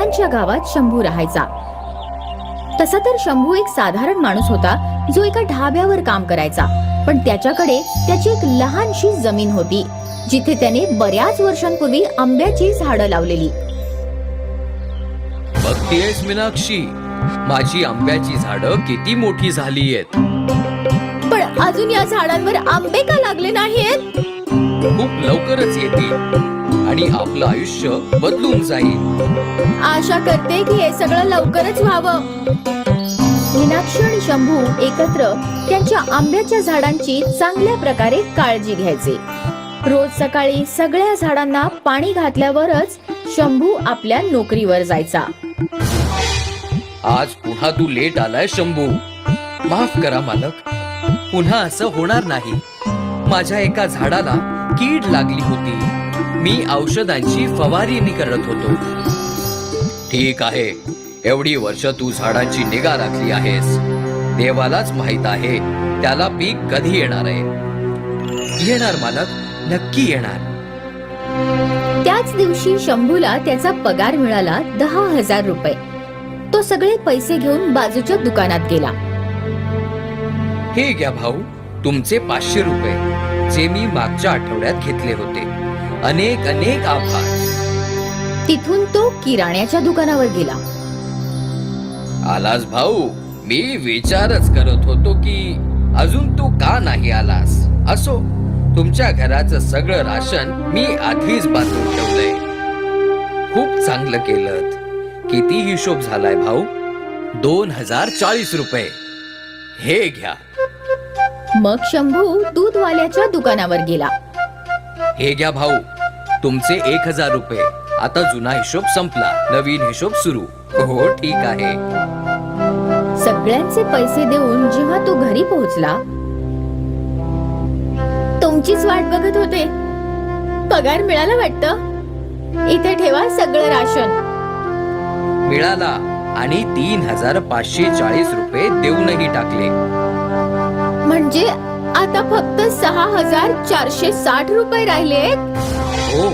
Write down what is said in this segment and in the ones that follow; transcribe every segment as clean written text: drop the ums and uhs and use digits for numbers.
शेजारच्या गावात शंभू राहायचा. तसा तर शंभू एक साधारण माणूस होता जो एका ढाब्यावर काम करायचा. पण त्याच्याकडे त्याची एक लहानशी जमीन होती जिथे त्याने बऱ्याच वर्षांपूर्वी आंब्याची झाडं लावलेली. बघतेस मीनाक्षी, माझी आंब्याची झाडं किती मोठी झाली आहेत. पण अजून या झाडांवर आंबे का लागले नाहीत? खूप लवकरच येतील आणि आपलं आयुष्य बदलून जाईल. आशा करते की हे सगळं लवकरच व्हावं. मीनाक्षी आणि शंभू एकत्र त्यांच्या आंब्याच्या झाडांची चांगल्या प्रकारे काळजी घ्यायचे. रोज सकाळी सगळ्या झाडांना पाणी घातल्यावरच शंभू आपल्या नोकरीवर जायचा. आज पुन्हा तू लेट आलाय शंभू. माफ करा मालक, पुन्हा असं होणार नाही. माझ्या एका झाडाला कीड लागली होती. मी औषधांची फवारणी करत होतो. ठीक आहे, एवढी वर्ष तू झाडांची निगा राखली आहेस. देवालाच माहित आहे त्याला पीक कधी येणार आहे. येणार मालक, नक्की येणार. त्याच दिवशी शंभूला त्याचा पगार मिळाला 10,000 रुपये. तो सगळे पैसे घेऊन बाजूच्या दुकानात गेला. हे घ्या भाऊ, तुमचे 500 रुपये जे मी मागच्या आठवड्यात घेतले होते. अनेक अनेक आभार. तिथून तो किराण्याच्या दुकानावर गेला. आलास भाऊ, मी विचारच करत होतो की अजून तू का नाही आलास. असो, तुमच्या घराचं सगळं राशन मी आधीच बांधून ठेवलंय. खूप चांगलं केलं. किती हिशोब झालाय भाऊ? 2040 रुपये. हे घ्या. मग शंभू दूधवाल्याच्या दुकानावर गेला. हे घ्या भाऊ, तुमचे 1000 रुपये. आता जुना हिशोब संपला, नवीन हिशोब सुरू. हो ठीक आहे. सगळ्यांचे पैसे देऊन जेव्हा तो घरी पोहोचला, तुमचीच वाट बघत होते. पगार मिळाला वाटतं. इथे ठेवा सगळं राशन. मिळाला आणि 3540 रुपये देऊनही टाकले. म्हणजे आता फक्त 6460 रुपये राहिले. हो,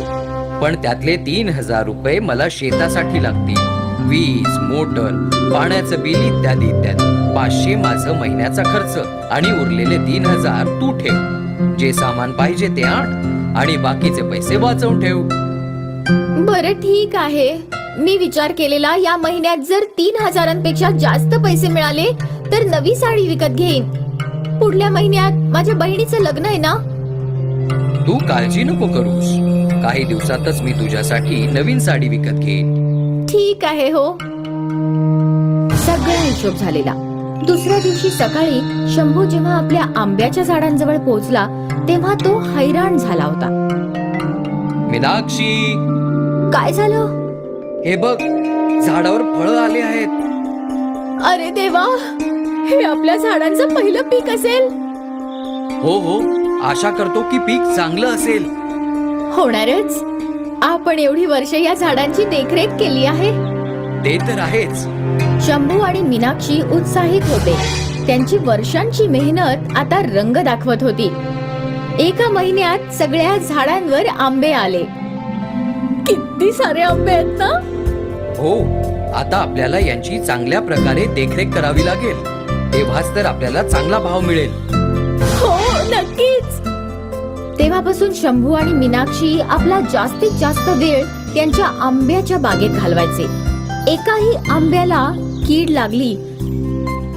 पण त्यातले 3000 रुपये मला शेतासाठी लागतील. वीज, मोटर, पाण्याचं बिल इत्यादी इत्यादी. 500 माझं महिन्याचा खर्च आणि उरलेले 3000 तू ठेव. जे सामान पाहिजे ते आण आणि बाकीचे पैसे वाचवून ठेव. बरं ठीक आहे. मी विचार केलेला या महिन्यात जर 3000पेक्षा जास्त पैसे मिळाले तर नवी साडी विकत घेईन. पुढल्या महिन्यात माझ्या बहिणीचं लग्न आहे ना. तू काळजी नको करूस. काही दिवसातच मी तुझ्यासाठी नवीन साडी विकत घेईन. ठीक आहे. हो. सगळा हिशोब झालेला. दुसऱ्या दिवशी सकाळी शंभू जेव्हा आपल्या आंब्याच्या झाडांजवळ पोहोचला तेव्हा तो हैराण झाला होता. मीनाक्षी, काय झालं? हे बघ, झाडावर फळं आले आहेत. अरे देवा, हे आपल्या झाडांचं पहिलं पीक असेल. हो हो, आशा करतो की पीक चांगलं असेल. होणारच. आपण एवढी वर्ष या झाडांची देखरेख केली आहे. ते तर आहेच. शंभू आणि मीनाक्षी उत्साहित होते. त्यांची वर्षांची मेहनत आता रंग दाखवत होती. एका महिन्यात सगळ्या झाडांवर आंबे आले. किती सारे आंबे आहेत ना. हो, आता आपल्याला यांची चांगल्या प्रकारे देखरेख करावी लागेल. तेव्हाच तर आपल्याला चांगला भाव मिळेल. हो नक्कीच. तेव्हापासून शंभू आणि मीनाक्षी आपला जास्तीत जास्त वेळ त्यांच्या आंब्याच्या बागेत घालवायचे. एकाही आंब्याला कीड लागली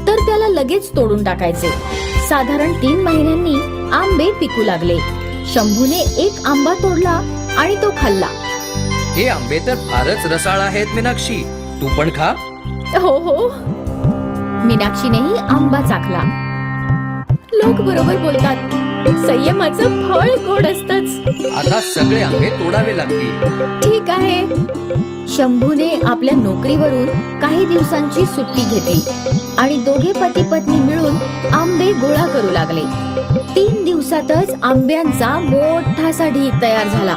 तर त्याला लगेच तोडून टाकायचे. साधारण 3 महिन्यांनी आंबे पिकू लागले. शंभूने एक आंबा तोडला आणि तो खाल्ला. हे आंबे तर फारच रसाळ आहेत मीनाक्षी. तू पण खा. हो हो. मीनाक्षीनेही आंबा चाखला. लोक बरोबर बोलतात, संयमाचं फळ गोड असतंच. आता सगळे आंबे तोडावे लागतील. ठीक आहे. शंभूने आपल्या नोकरीवरून काही दिवसांची सुट्टी घेतली आणि दोघे पती पत्नी मिळून आंबे गोळा करू लागले. 3 दिवसातच आंब्यांचा मोठासा ढीग तयार झाला.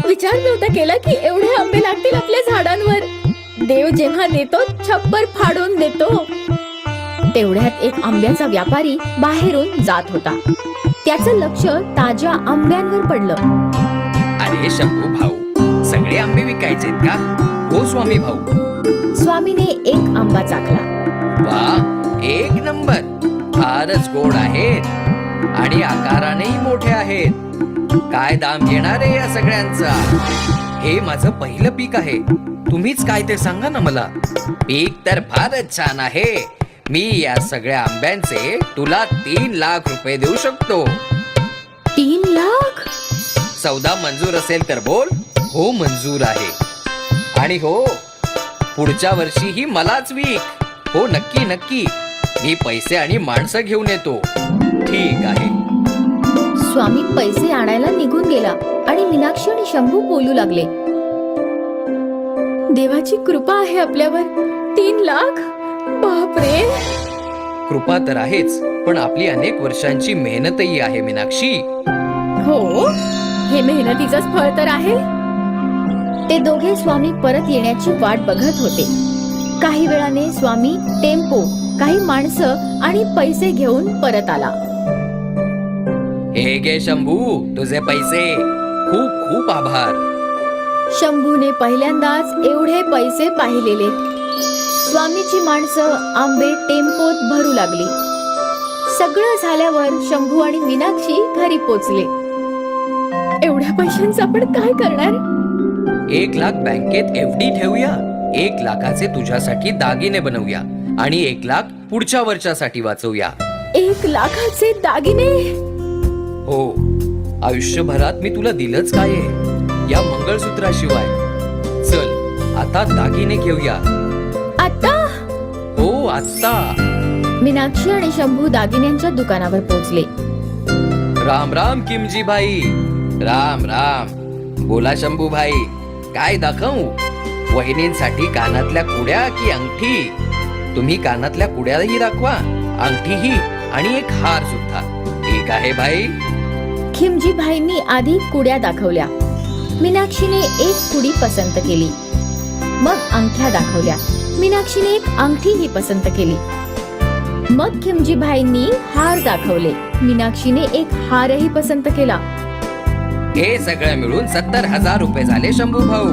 विचार नव्हता केला की एवढे आंबे लागतील आपल्या झाडांवर. देव जेव्हा देतो छप्पर फाडून देतो. तेवढ्यात एक आंब्याचा व्यापारी बाहेरून जात होता. त्याचं लक्ष ताज्या आंब्यांवर पडलं. अरे शंभू भाऊ, सगळे आंबे विकायचेत का? हो स्वामी भाऊ. स्वामीने एक आंबा चाखला. वा, एक नंबर. फारच गोड आहेत आणि आकारानेही मोठे आहेत. काय दाम घेणार आहे या सगळ्यांचा? हे माझं पहिलं पीक आहे. तुम्हीच काय ते सांगा ना मला. पीक तर फारच छान आहे. मी या सगळ्या आंब्यांचे तुला 3 लाख रुपये देऊ शकतो. 3 लाख? सौदा मंजूर असेल तर बोल. हो, मंजूर आहे. आणि हो, पुढच्या वर्षीही मलाच विक. हो, नक्की नक्की. मी पैसे आणि माणसं घेऊन येतो. ठीक आहे. स्वामी पैसे आणायला निघून गेला आणि मीनाक्षी आणि शंभू बोलू लागले. देवाची कृपा आहे आपल्यावर. 3 लाख? बापरे. कृपा तर आहेच, पण आपली अनेक वर्षांची मेहनतही आहे मीनाक्षी. हो, हे मेहनतीचंच फळ तर आहे. ते दोघे स्वामी परत येण्याची वाट बघत होते. काही वेळाने स्वामी टेम्पो, काही माणसं आणि पैसे घेऊन परत आला. हे घे शंभू, तुझे पैसे. खूप खूप आभार. शंभूने पहिल्यांदाच एवढे पैसे पाहिलेले. स्वामीची माणसं आंबे टेम्पोत भरू लागली. सगळं झाल्यावर शंभू आणि मीनाक्षी घरी पोचले. एवढ्या पैशांचं आपण काय करणार? 1 लाख बँकेत FD ठेवूया. 1 लाखाचे तुझ्यासाठी दागिने बनवूया आणि 1 लाख पुढच्या वर्षासाठी वाचवूया. 1 लाखाचे दागिने? हो, आयुष्यभरात मी तुला दिलंच काय या मंगळसूत्राशिवाय. चल, आता दागिने घेऊया. आता? हो, आता. मीनाक्षी आणि शंभू दागिन्यांच्या दुकानावर पोहोचले. राम राम किमजी भाई. राम राम. बोला शंभू भाई, काय दाखवू? वहिनींसाठी कानातल्या कुड्या की अंगठी? तुम्ही कानातल्या कुड्याही दाखवा, अंगठीही आणि एक हार सुद्धा. ठीक आहे भाई. खिमजी भाईंनी आधी कुड्या दाखवल्या. मीनाक्षीने एक कुडी पसंत केली. मग अंगठ्या दाखवल्या. मीनाक्षीने एक अंगठीही पसंत केली. मग खिमजी भाईंनी हार दाखवले. मीनाक्षीने एक हारही पसंत केला. हे सगळं मिळून 70,000 रुपये झाले शंभू भाऊ.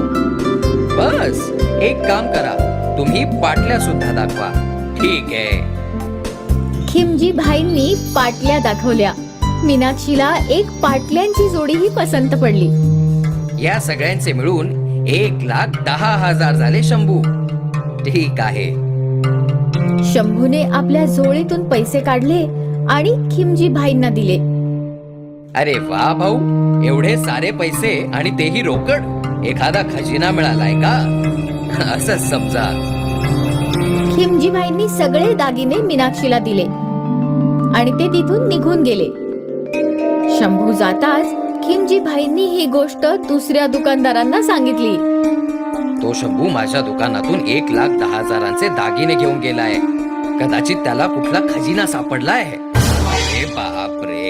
बस, एक काम करा, तुम्ही पाटल्या सुद्धा दाखवा. ठीक आहे. खिमजी भाईंनी पाटल्या दाखवल्या. मीनाक्षीला एक पाटल्यांची जोडीही पसंत पडली. या सगळ्यांचे मिळून 1,10,000 झाले शंभू. ठीक आहे. शंभूने आपल्या झोळीतून पैसे काढले आणि खिमजी भाईंना दिले. अरे वा भाऊ, एवढे सारे पैसे आणि तेही रोकड. एखादा खजिना मिळालाय का? असंच समजा. खिमजी भाईंनी सगळे दागिने मीनाक्षीला दिले आणि ते तिथून निघून गेले. शंभू जाताच खिमजी भाईंनी ही गोष्ट दुसऱ्या दुकानदारांना सांगितली. तो शंभू माझ्या दुकानातून 1,10,000चे दागिने घेऊन गेलाय. कदाचित त्याला कुठला खजिना सापडलाय. अरे बापरे.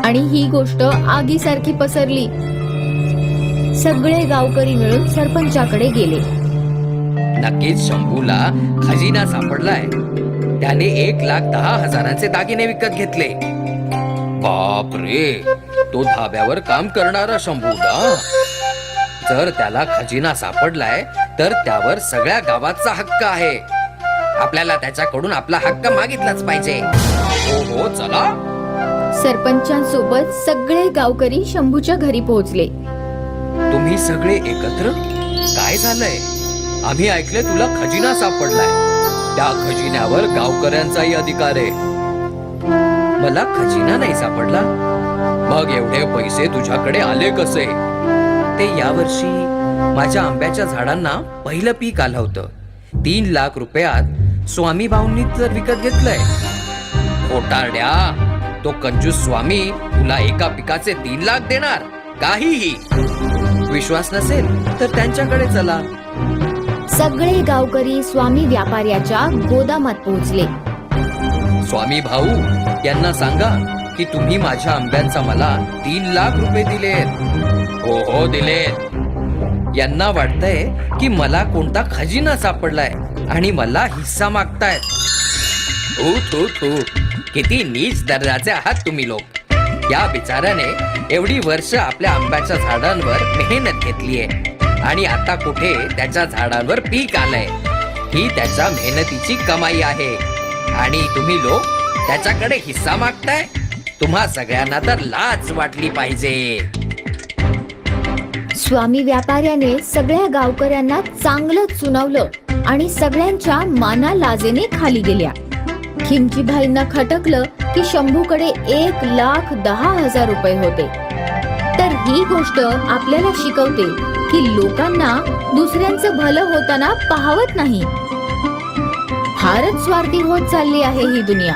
आणि ही गोष्ट आगीसारखी पसरली. सगळे गावकरी मिळून सरपंचाकडे गेले. नक्कीच शंभूला खजिना सापडलाय. त्याने 1,10,000चे दागिने विकत घेतले. बापरे, तो धाब्यावर काम करणारा शंभू ना. जर त्याला खजिना सापडलाय तर त्यावर सगळ्या गावाचा हक्क आहे. आपल्याला त्याच्याकडून आपला हक्क मागितलाच पाहिजे. हो हो, चला. सरपंचांसोबत सगळे गावकरी शंभूच्या घरी पोहोचले. तुम्ही सगळे एकत्र? काय झालंय? आम्ही ऐकले तुला खजिना सापडलाय. त्या खजिन्यावर गावकऱ्यांचाही अधिकार आहे. मला खजिना नाही सापडला. मग एवढे पैसे तुझ्याकडे आले कसे? ते यावर्षी माझ्या आंब्याच्या झाडांना पहिलं पीक आलं होतं. 3 लाख रुपयात स्वामी भाऊंनी तर विकत घेतलंय. खोटारड्या, तो कंजूस स्वामी तुला एका पिकाचे 3 लाख देणार? काहीही. विश्वास नसेल तर त्यांच्याकडे चला. सगळे गावकरी स्वामी व्यापाऱ्याच्या गोदामात पोहोचले. स्वामी भाऊ, यांना सांगा की तुम्ही माझ्या आंब्यांचा मला 3 लाख रुपये दिलेत. हो हो, दिलेत. यांना वाटतंय की मला कोणता खजिना सापडलाय आणि मला हिस्सा मागतायत. थू थू थू, किती नीच दर्जाचे आहात तुम्ही लोक. या बिचाऱ्याने एवढी वर्ष आपल्या आंब्याच्या झाडांवर मेहनत घेतलीये आणि आता कुठे त्याच्या झाडांवर पीक आलंय. ही त्याच्या मेहनतीची कमाई आहे आणि तुम्ही लोक त्याच्याकडे हिस्सा मागताय. तुम्हा सगळ्यांना तर लाज वाटली पाहिजे. स्वामी व्यापाऱ्याने सगळ्या गावकऱ्यांना चांगलं सुनावलं आणि सगळ्यांच्या माना लाजेने खाली गेल्या. खिमचीबाईंना खटकलं की शंभूकडे 1,10,000 रुपये होते. तर ही गोष्ट आपल्याला शिकवते की लोकांना दुसऱ्यांचं भलं होताना पाहवत नाही. फारच स्वार्थी होत चालली आहे ही दुनिया.